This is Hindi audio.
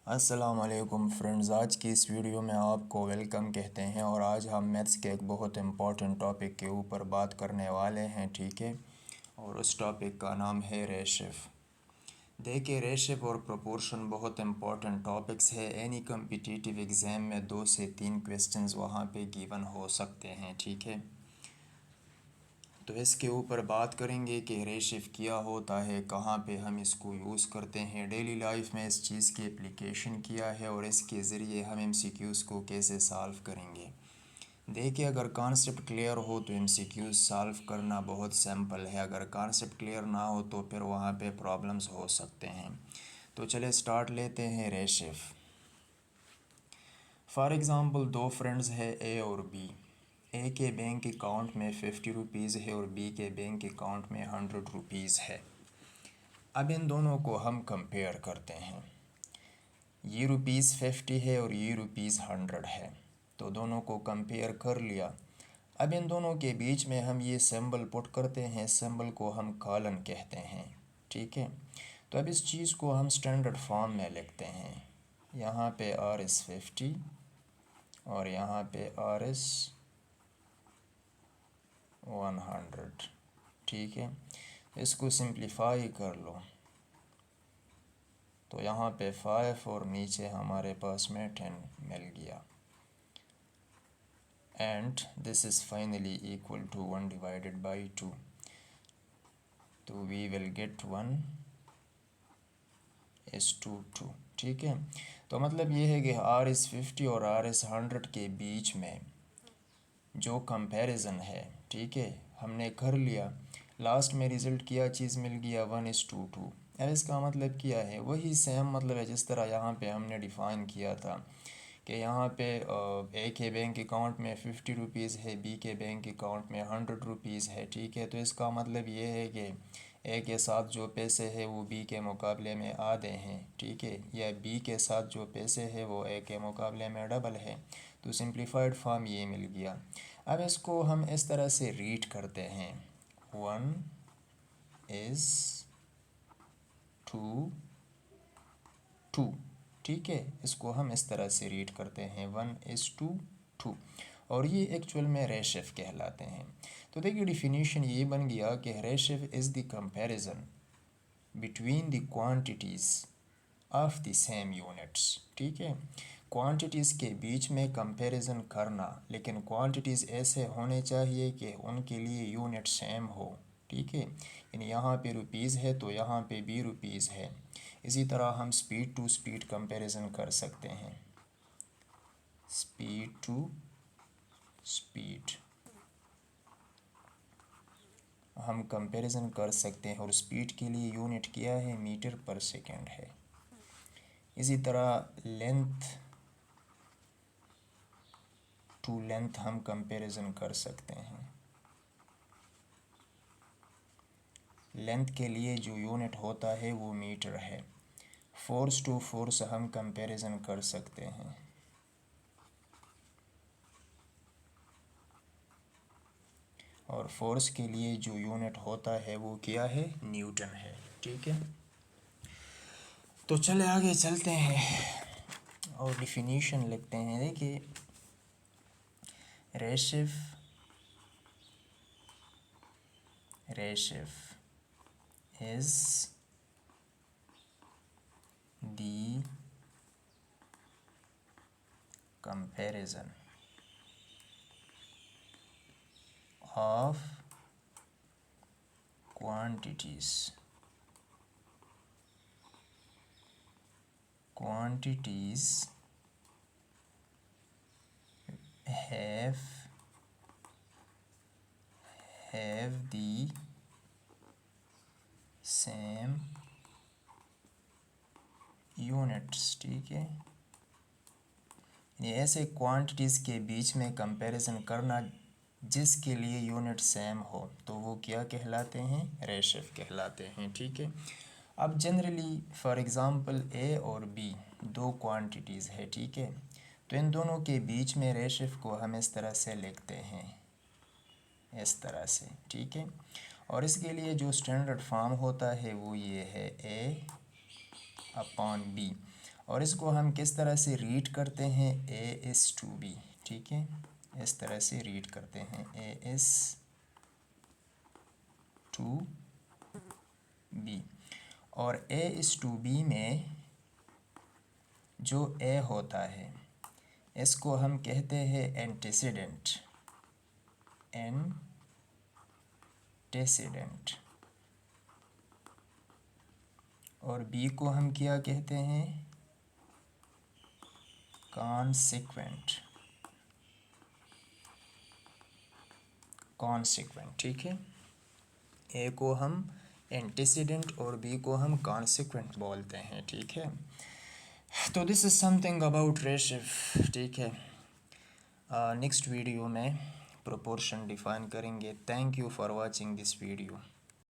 अस्सलाम वालेकुम फ्रेंड्स, आज की इस वीडियो में आपको वेलकम कहते हैं। और आज हम मैथ्स के एक बहुत इम्पॉर्टेंट टॉपिक के ऊपर बात करने वाले हैं, ठीक है। और उस टॉपिक का नाम है रेशिफ। देखिए, रेशिफ और प्रोपोर्शन बहुत इम्पॉर्टेंट टॉपिक्स है। एनी कम्पिटिटिव एग्ज़ाम में 2 से 3 क्वेश्चंस वहाँ पे गिवन हो सकते हैं, ठीक है। तो इसके ऊपर बात करेंगे कि रेशिफ क्या होता है, कहाँ पे हम इसको यूज़ करते हैं, डेली लाइफ में इस चीज़ की एप्लीकेशन किया है और इसके ज़रिए हम एमसीक्यूज़ को कैसे सॉल्व करेंगे। देखिए, अगर कॉन्सेप्ट क्लियर हो तो एमसीक्यूज़ सॉल्व करना बहुत सिंपल है। अगर कॉन्सेप्ट क्लियर ना हो तो फिर वहाँ पे प्रॉब्लम्स हो सकते हैं। तो चले स्टार्ट लेते हैं रेशिफ। फॉर एग्ज़ाम्पल, दो फ्रेंड्स है ए और बी। ए के बैंक अकाउंट में 50 रुपीज़ है और बी के बैंक अकाउंट में 100 रुपीज़ है। अब इन दोनों को हम कंपेयर करते हैं। ये रुपीज़ 50 है और ये रुपीज़ 100 है, तो दोनों को कंपेयर कर लिया। अब इन दोनों के बीच में हम ये सिंबल पुट करते हैं। सिंबल को हम कॉलन कहते हैं, ठीक है। तो अब इस चीज़ को हम स्टैंडर्ड फॉर्म में लिखते हैं। यहाँ पे आर इस 50 और यहाँ पे आर इस 100, ठीक है। इसको सिंप्लीफाई कर लो तो यहाँ पे 5 और नीचे हमारे पास में 10 मिल गया। And this is finally equal to 1 divided by 2, तो वी विल गेट 1:2, ठीक है। तो मतलब ये है कि आर इस 50 और आर इस 100 के बीच में जो कंपैरिजन है, ठीक है, हमने कर लिया। लास्ट में रिज़ल्ट क्या चीज़ मिल गया, 1:2। अब इसका मतलब क्या है, वही सेम मतलब है जिस तरह यहाँ पे हमने डिफ़ाइन किया था कि यहाँ पे ए के बैंक अकाउंट में 50 रुपीज़ है, बी के बैंक अकाउंट में 100 रुपीज़ है, ठीक है। तो इसका मतलब ये है कि ए के साथ जो पैसे है वो बी के मुकाबले में आधे हैं, ठीक है, या बी के साथ जो पैसे है वो ए के मुकाबले में डबल है। तो सिंप्लीफाइड फॉर्म ये मिल गया। अब इसको हम इस तरह से रीड करते हैं, 1:2, ठीक है। इसको हम इस तरह से रीड करते हैं, 1:2। और ये एक्चुअल में रेशिफ कहलाते हैं। तो देखिए, डिफिनीशन ये बन गया कि रेशिफ is the comparison between the quantities of the same units, ठीक है। क्वांटिटीज़ के बीच में कंपैरिजन करना, लेकिन क्वांटिटीज़ ऐसे होने चाहिए कि उनके लिए यूनिट सेम हो, ठीक है। यानी यहाँ पे रुपीज़ है तो यहाँ पे भी रुपीज़ है। इसी तरह हम स्पीड टू स्पीड कंपैरिजन कर सकते हैं, स्पीड टू स्पीड हम कंपैरिजन कर सकते हैं। और स्पीड के लिए यूनिट क्या है, मीटर पर सेकंड है। इसी तरह लेंथ टू लेंथ हम कंपैरिजन कर सकते हैं। लेंथ के लिए जो यूनिट होता है वो मीटर है। फोर्स टू फोर्स हम कंपैरिजन कर सकते हैं। और फोर्स के लिए जो यूनिट होता है वो क्या है, न्यूटन है, ठीक है। तो चले आगे चलते हैं और डिफिनीशन लिखते हैं। देखिए, रेशिफ is the comparison of quantities have the same units, ठीक है। ये ऐसे क्वांटिटीज़ के बीच में कंपैरिजन करना जिसके लिए यूनिट सेम हो, तो वो क्या कहलाते हैं, रेशिफ कहलाते हैं, ठीक है। अब जनरली फॉर एग्ज़ाम्पल ए और बी दो क्वांटिटीज़ है, ठीक है। तो इन दोनों के बीच में रेशिफ को हम इस तरह से लिखते हैं, इस तरह से, ठीक है। और इसके लिए जो स्टैंडर्ड फॉर्म होता है वो ये है, ए अपॉन बी। और इसको हम किस तरह से रीड करते हैं, ए इज़ टू बी, ठीक है, इस तरह से रीड करते हैं, ए इज़ टू बी। और ए इज़ टू बी में जो ए होता है इसको हम कहते हैं एंटीसीडेंट, एंटीसीडेंट। और बी को हम क्या कहते हैं, कॉन्सिक्वेंट, कॉन्सिक्वेंट, ठीक है। ए को हम एंटीसीडेंट और बी को हम कॉन्सिक्वेंट बोलते हैं, ठीक है। तो दिस इज़ समथिंग अबाउट रेशिफ, ठीक है। नेक्स्ट वीडियो में प्रोपोर्शन डिफाइन करेंगे। Thank you for watching this video.